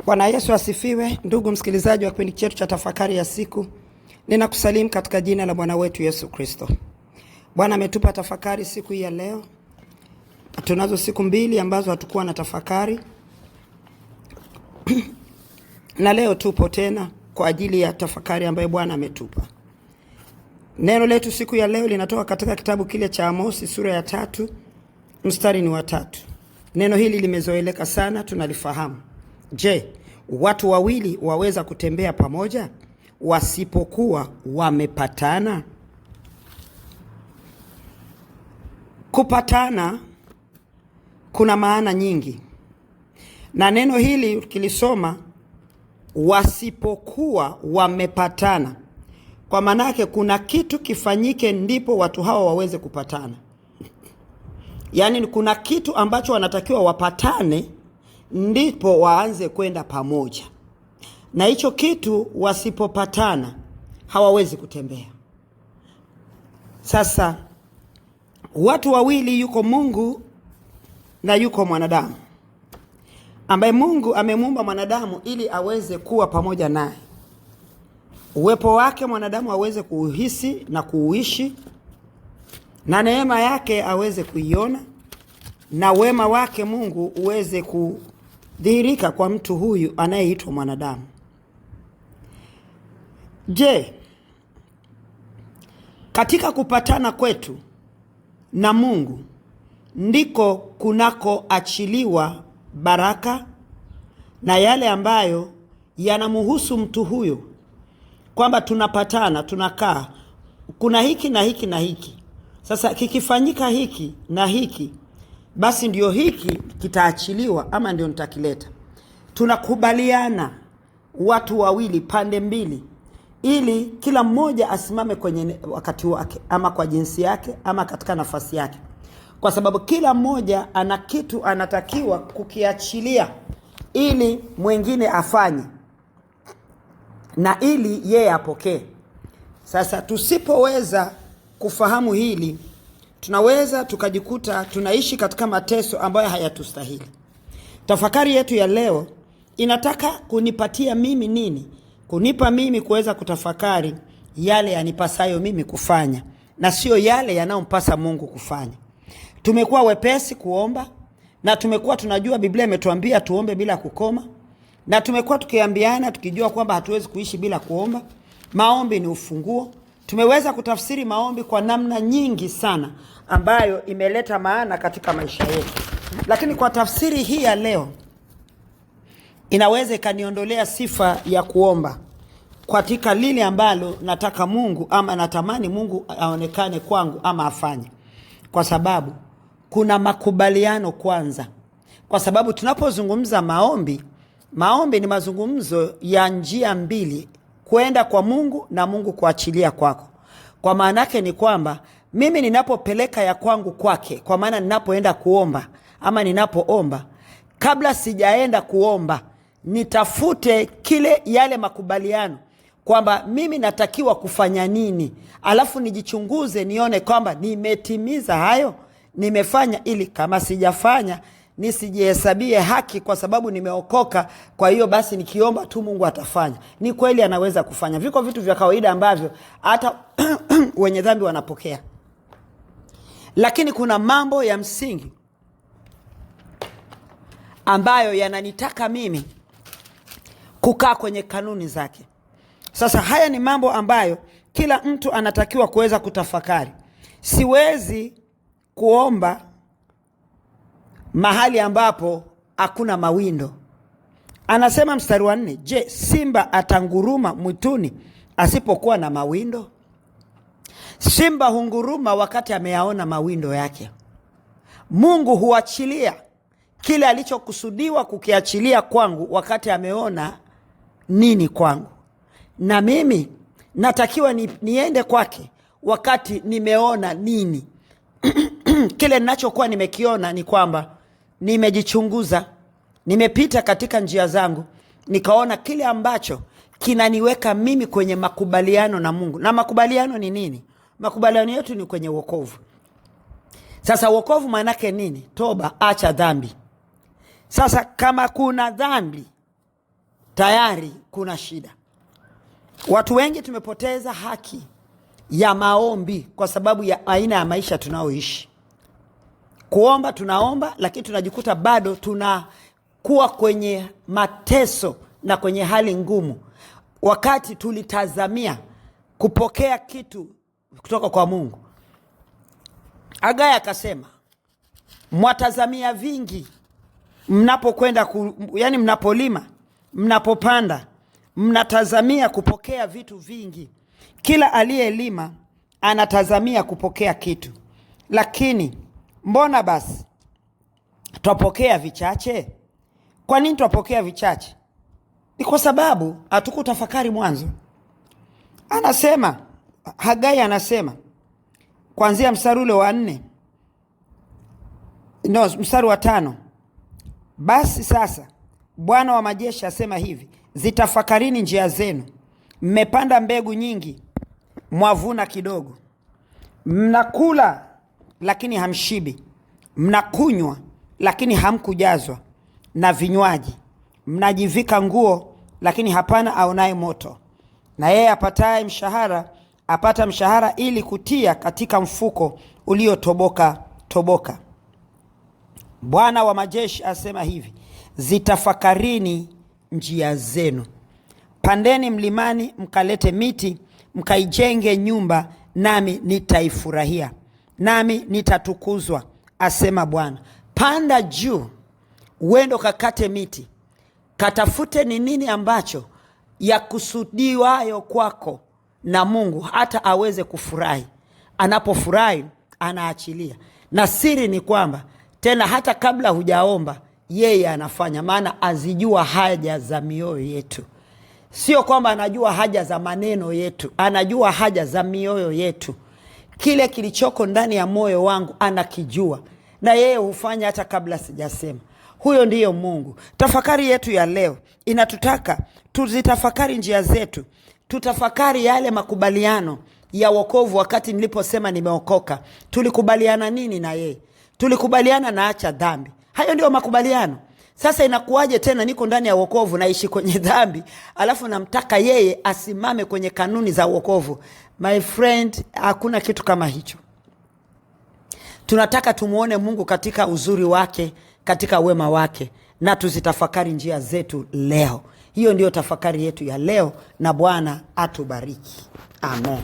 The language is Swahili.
Bwana Yesu asifiwe. Ndugu msikilizaji wa kipindi chetu cha tafakari ya siku, ninakusalimu katika jina la Bwana wetu Yesu Kristo. Bwana ametupa tafakari siku hii ya leo. Tunazo siku mbili ambazo hatukuwa na tafakari. Na leo tupo tena kwa ajili ya tafakari ambayo Bwana ametupa. Neno letu siku ya leo linatoka katika kitabu kile cha Amosi sura ya 3 mstari ni wa 3. Neno hili limezoeleka sana, tunalifahamu. Je, watu wawili waweza kutembea pamoja wasipokuwa wamepatana? Kupatana kuna maana nyingi. Na neno hili ukilisoma wasipokuwa wamepatana, kwa maana yake kuna kitu kifanyike ndipo watu hawa waweze kupatana. Yaani kuna kitu ambacho wanatakiwa wapatane ndipo waanze kwenda pamoja. Na hicho kitu wasipopatana hawawezi kutembea. Sasa watu wawili, yuko Mungu na yuko mwanadamu, ambaye Mungu amemuumba mwanadamu ili aweze kuwa pamoja naye. Uwepo wake mwanadamu aweze kuuhisi na kuuishi, na neema yake aweze kuiona, na wema wake Mungu uweze kudhihirika kwa mtu huyu anayeitwa mwanadamu. Je, katika kupatana kwetu na Mungu ndiko kunakoachiliwa baraka na yale ambayo yanamhusu mtu huyo, kwamba tunapatana, tunakaa, kuna hiki na hiki na hiki. Sasa kikifanyika hiki na hiki, basi ndio hiki kitaachiliwa ama ndio nitakileta. Tunakubaliana watu wawili, pande mbili, ili kila mmoja asimame kwenye wakati wake, ama kwa jinsi yake, ama katika nafasi yake. Kwa sababu kila mmoja ana kitu anatakiwa kukiachilia ili mwingine afanye na ili yeye apokee. Sasa tusipoweza kufahamu hili, tunaweza tukajikuta tunaishi katika mateso ambayo hayatustahili. Tafakari yetu ya leo inataka kunipatia mimi nini? Kunipa mimi kuweza kutafakari yale yanipasayo mimi kufanya, na sio yale yanayompasa Mungu kufanya. Tumekuwa wepesi kuomba, na tumekuwa tunajua Biblia imetuambia tuombe bila kukoma, na tumekuwa tukiambiana tukijua kwamba hatuwezi kuishi bila kuomba. Maombi ni ufunguo. Tumeweza kutafsiri maombi kwa namna nyingi sana ambayo imeleta maana katika maisha yetu. Lakini kwa tafsiri hii ya leo inaweza ikaniondolea sifa ya kuomba katika lile ambalo nataka Mungu, ama natamani Mungu aonekane kwangu ama afanye. Kwa sababu kuna makubaliano kwanza. Kwa sababu tunapozungumza maombi ni mazungumzo ya njia mbili, kwenda kwa Mungu na Mungu kuachilia kwako. Kwa maana yake ni kwamba mimi ninapopeleka ya kwangu kwake, kwa maana ninapoenda kuomba ama ninapoomba, kabla sijaenda kuomba nitafute yale makubaliano kwamba mimi natakiwa kufanya nini, alafu nijichunguze nione kwamba nimetimiza hayo, nimefanya, ili kama sijafanya nisijihesabie haki kwa sababu nimeokoka, kwa hiyo basi nikiomba tu Mungu atafanya. Ni kweli anaweza kufanya. Viko vitu vya kawaida ambavyo hata wenye dhambi wanapokea. Lakini kuna mambo ya msingi ambayo yananitaka mimi kukaa kwenye kanuni zake. Sasa haya ni mambo ambayo kila mtu anatakiwa kuweza kutafakari. Siwezi kuomba mahali ambapo hakuna mawindo. Anasema mstari wa 4, je, simba atanguruma mwituni asipokuwa na mawindo? Simba hunguruma wakati ameyaona mawindo yake. Mungu huachilia kile alichokusudiwa kukiachilia kwangu wakati ameona nini kwangu. Na mimi natakiwa niende kwake wakati nimeona nini. Kile ninachokuwa nimekiona ni kwamba nimejichunguza, nimepita katika njia zangu, nikaona kile ambacho kinaniweka mimi kwenye makubaliano na Mungu. Na makubaliano ni nini? Makubaliano yetu ni kwenye wokovu. Sasa wokovu maana yake nini? Toba, acha dhambi. Sasa kama kuna dhambi tayari kuna shida. Watu wengi tumepoteza haki ya maombi kwa sababu ya aina ya maisha tunaoishi. Kuomba tunaomba, lakini tunajikuta bado tunakuwa kwenye mateso na kwenye hali ngumu, wakati tulitazamia kupokea kitu kutoka kwa Mungu. Hagai akasema, mwatazamia vingi mnapokwenda yani mnapolima, mnapopanda, mnatazamia kupokea vitu vingi. Kila aliyelima anatazamia kupokea kitu. Lakini mbona basi twapokea vichache? Kwa nini twapokea vichache? Ni kwa sababu hatukutafakari mwanzo. Anasema, Hagai anasema kuanzia mstari ule wa 4, mstari wa 5. Basi sasa Bwana wa majeshi asema hivi, zitafakarini njia zenu. Mmepanda mbegu nyingi, mwavuna kidogo. Mnakula lakini hamshibi, mnakunywa lakini hamkujazwa na vinywaji. Mnajivika nguo lakini hapana aonaye moto. Na yeye apataye mshahara apata mshahara ili kutia katika mfuko uliotoboka toboka. Bwana wa majeshi asema hivi, zitafakarini njia zenu. Pandeni mlimani mkalete miti, mkaijenge nyumba, nami nitaifurahia, nami nitatukuzwa, asema Bwana. Panda juu, uende kakate miti, katafute ni nini ambacho ya kusudiwayo kwako na Mungu, hata aweze kufurahi. Anapofurahi anaachilia. Na siri ni kwamba tena hata kabla hujaomba yeye anafanya, maana azijua haja za mioyo yetu. Sio kwamba anajua haja za maneno yetu, anajua haja za mioyo yetu. Kile kilichoko ndani ya moyo wangu anakijua, na yeye hufanya hata kabla sijasema. Huyo ndiyo Mungu. Tafakari yetu ya leo inatutaka tuzitafakari njia zetu. Tutafakari yale makubaliano ya wokovu. Wakati niliposema nimeokoka, tulikubaliana nini na yeye? Tulikubaliana naacha dhambi. Hayo ndio makubaliano. Sasa inakuwaje tena niko ndani ya wokovu naishi kwenye dhambi, alafu namtaka yeye asimame kwenye kanuni za wokovu? My friend, hakuna kitu kama hicho. Tunataka tumuone Mungu katika uzuri wake, katika wema wake, na tuzitafakari njia zetu leo. Hiyo ndio tafakari yetu ya leo, na Bwana atubariki. Amen.